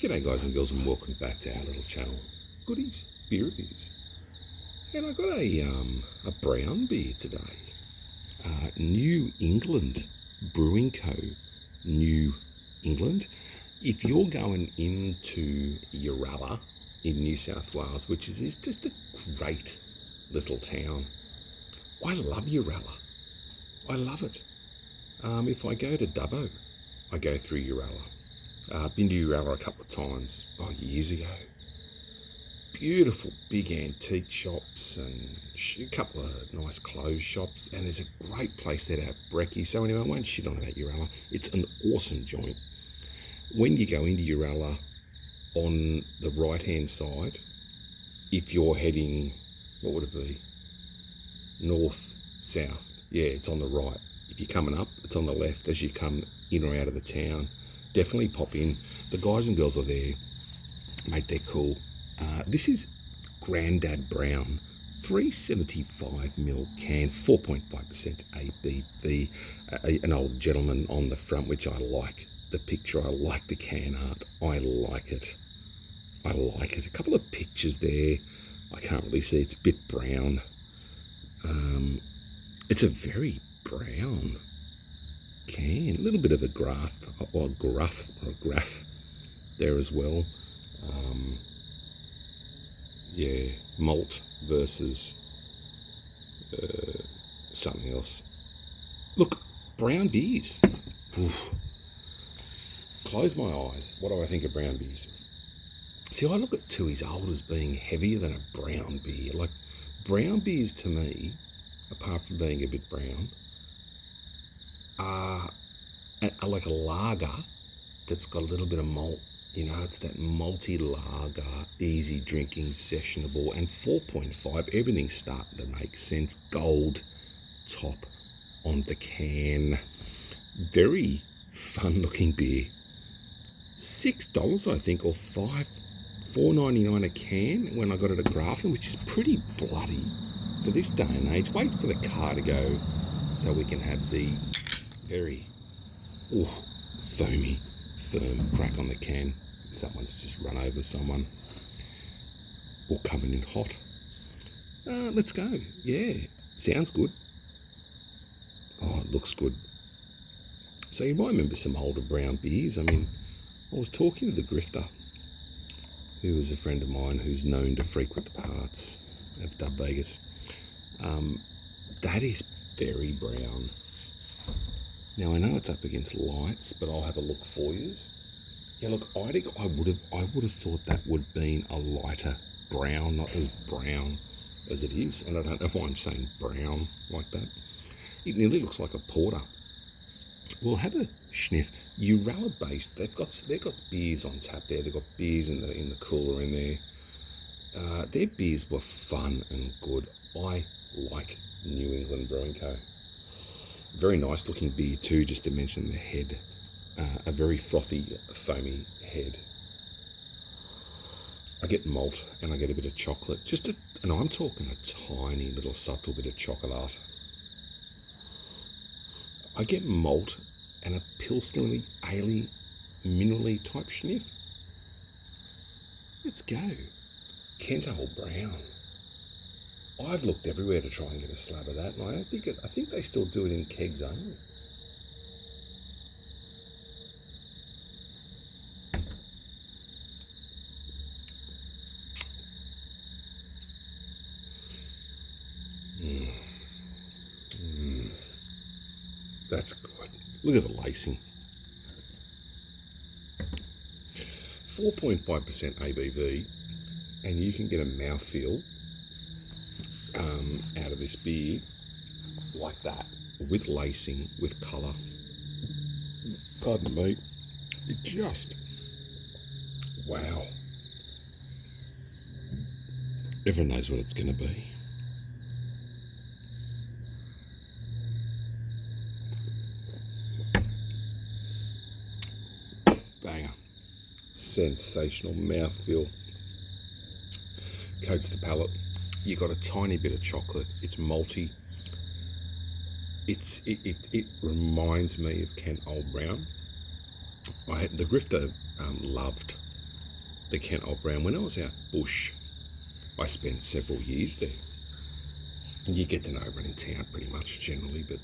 G'day guys and girls and welcome back to our little channel, Goodies Beer Reviews. And I got a brown beer today, New England Brewing Co, New England. If you're going into Uralla in New South Wales, which is just a great little town. I love Uralla. I love it. If I go to Dubbo, I go through Uralla. I've been to Uralla a couple of times, years ago. Beautiful big antique shops and a couple of nice clothes shops, and there's a great place there to have brekkie. So anyway, I won't shit on about Uralla. It's an awesome joint. When you go into Uralla, on the right-hand side, if you're heading, what would it be? North, south. Yeah, it's on the right. If you're coming up, it's on the left as you come in or out of the town. Definitely pop in. The guys and girls are there. Mate, they're cool. This is Grandad Brown, 375ml can, 4.5% ABV. An old gentleman on the front, which I like the picture. I like the can art. I like it. A couple of pictures there. I can't really see. It's a bit brown. It's a very brown can. A little bit of a graph there as well. Malt versus something else. Look, brown beers. Oof. Close my eyes. What do I think of brown beers? See, I look at Tooheys Old as being heavier than a brown beer. Like, brown beers to me, apart from being a bit brown, are like a lager that's got a little bit of malt. You know, it's that malty lager, easy drinking, sessionable, and 4.5, everything's starting to make sense. Gold top on the can. Very fun looking beer. $6, I think, or $4.99 a can when I got it at Grafton, which is pretty bloody for this day and age. Wait for the car to go so we can have the very foamy, firm crack on the can. Someone's just run over someone, or coming in hot. Let's go. Yeah, sounds good. Oh, it looks good. So you might remember some older brown beers. I mean, I was talking to the Grifter, who is a friend of mine who's known to frequent the parts of Dub Vegas. That is very brown. Now I know it's up against lights, but I'll have a look for you. Yeah, look, I think I would have thought that would have been a lighter brown, not as brown as it is, and I don't know why I'm saying brown like that. It nearly looks like a porter. We'll have a sniff. Uralla based. They've got beers on tap there. They've got beers in the cooler in there. Their beers were fun and good. I like New England Brewing Co. Very nice looking beer too, just to mention the head. A very frothy, foamy head. I get malt and I get a bit of chocolate. And I'm talking a tiny little subtle bit of chocolate. I get malt and a pilsnerly, ale, minerally type sniff. Let's go. Kent Old Brown. I've looked everywhere to try and get a slab of that, and I think they still do it in kegs only. That's good. Look at the lacing. 4.5% ABV, and you can get a mouthfeel out of this beer like that, with lacing, with colour. Pardon me. It just, wow. Everyone knows what it's going to be. Banger. Sensational mouthfeel. Coats the palate. You got a tiny bit of chocolate. It's malty. It reminds me of Kent Old Brown. The Grifter loved the Grandad Brown. When I was out bush, I spent several years there. And you get to know everyone in town pretty much generally, but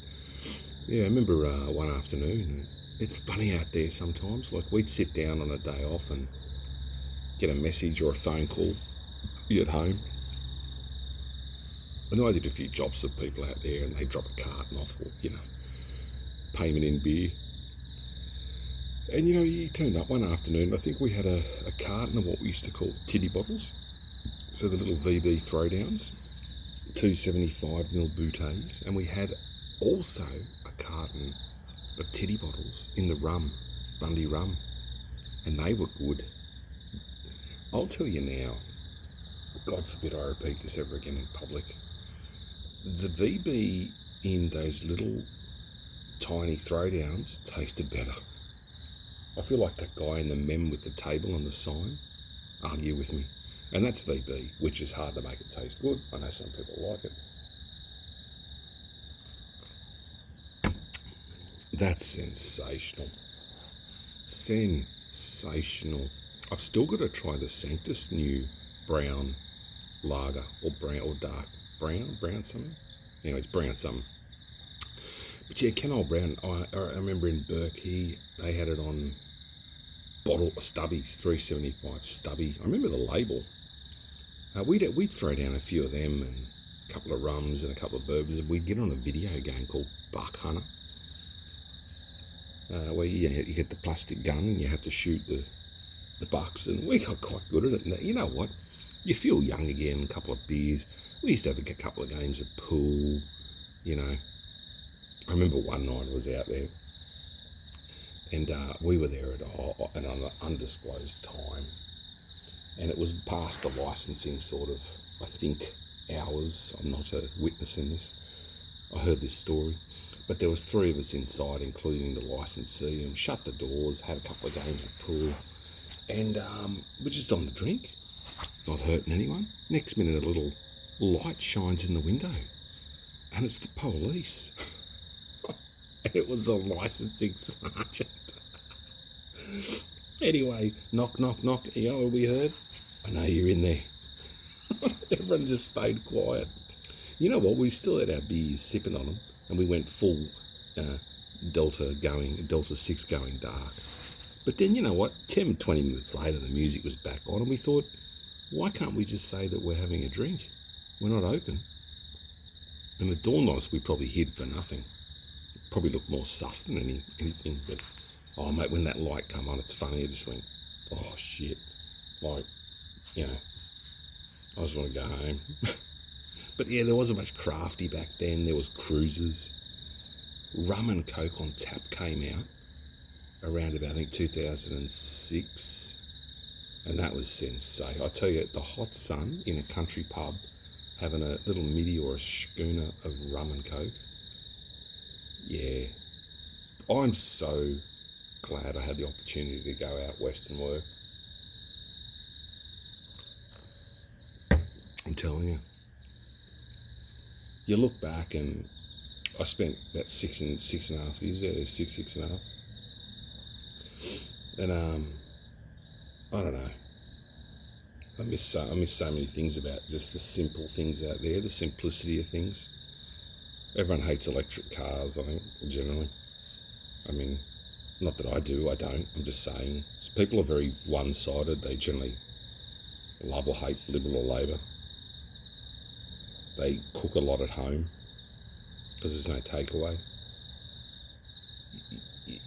yeah, I remember one afternoon, it's funny out there sometimes, like we'd sit down on a day off and get a message or a phone call, be at home. I know I did a few jobs for people out there and they drop a carton off or, payment in beer. And, you turned up one afternoon, I think we had a carton of what we used to call titty bottles. So the little VB throwdowns, 275ml bouteilles, and we had also a carton of titty bottles in the rum, Bundy rum, and they were good. I'll tell you now, God forbid I repeat this ever again in public, the VB in those little tiny throwdowns tasted better. I feel like that guy in the mem with the table on the sign. Argue with me. And that's VB, which is hard to make it taste good. I know some people like it. That's sensational. Sensational. I've still got to try the Sanctus new brown lager, or dark brown something. Anyway, it's brown something. But yeah, Grandad Brown, I remember in Burke, they had it on bottle stubbies, 375 stubby. I remember the label. We'd throw down a few of them and a couple of rums and a couple of bourbons, and we'd get on a video game called Buck Hunter, where you get the plastic gun and you have to shoot the bucks, and we got quite good at it. And you know what? You feel young again, a couple of beers. We used to have a couple of games of pool, I remember one night I was out there, and we were there at an undisclosed time, and it was past the licensing sort of, I think, hours. I'm not a witness in this. I heard this story. But there was three of us inside, including the licensee, and shut the doors, had a couple of games of pool, and we're just on the drink, not hurting anyone. Next minute, a little light shines in the window, and it's the police. And it was the licensing sergeant. Anyway, knock, knock, knock. You know what we heard? I know you're in there. Everyone just stayed quiet. You know what? We still had our beers, sipping on them, and we went full Delta 6 going dark. But then, you know what? 10, 20 minutes later, the music was back on, and we thought, why can't we just say that we're having a drink? We're not open. And it dawned on us we probably hid for nothing. Probably looked more sus than anything, but oh mate, when that light come on, it's funny. I just went, oh shit, like, I just want to go home. But yeah, there wasn't much crafty back then. There was cruisers. Rum and Coke on tap came out around about, I think, 2006, and that was sensational. I tell you, the hot sun in a country pub, having a little middy or a schooner of rum and Coke. Yeah, I'm so glad I had the opportunity to go out west and work. I'm telling you. You look back, and I spent about six and a half years there, six and a half. And I don't know. I miss so many things about just the simple things out there, the simplicity of things. Everyone hates electric cars, I think, generally. I mean, not that I do, I don't. I'm just saying. People are very one-sided. They generally love or hate Liberal or Labor. They cook a lot at home because there's no takeaway.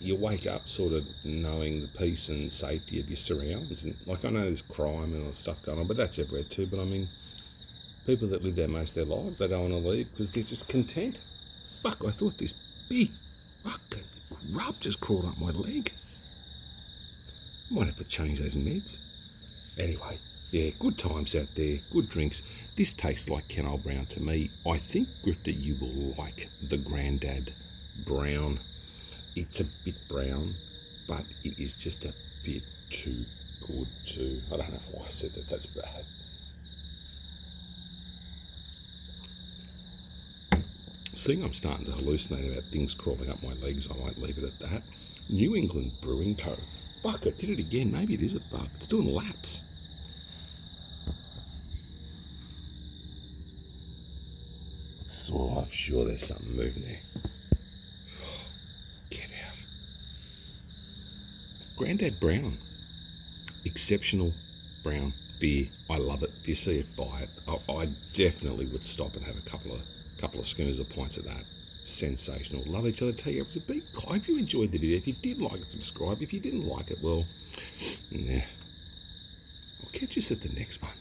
You wake up sort of knowing the peace and safety of your surrounds. And like, I know there's crime and all that stuff going on, but that's everywhere too. But I mean, people that live there most of their lives, they don't want to leave because they're just content. Fuck, I thought this big fucking grub just crawled up my leg. I might have to change those meds. Anyway, yeah, good times out there, good drinks. This tastes like Grandad Brown to me. I think, Grifter, you will like the Grandad Brown. It's a bit brown, but it is just a bit too good too. I don't know why I said that, that's bad. Seeing I'm starting to hallucinate about things crawling up my legs, I might leave it at that. New England Brewing Co. Fuck, I did it again. Maybe it is a bug. It's doing laps. Oh, I'm sure there's something moving there. Get out. Grandad Brown. Exceptional brown beer. I love it. If you see it, buy it. I definitely would stop and have a couple of schooners or pints of that. Sensational. Love each other. Take care of it. I hope you enjoyed the video. If you did like it, subscribe. If you didn't like it, well, nah. I'll catch you at the next one.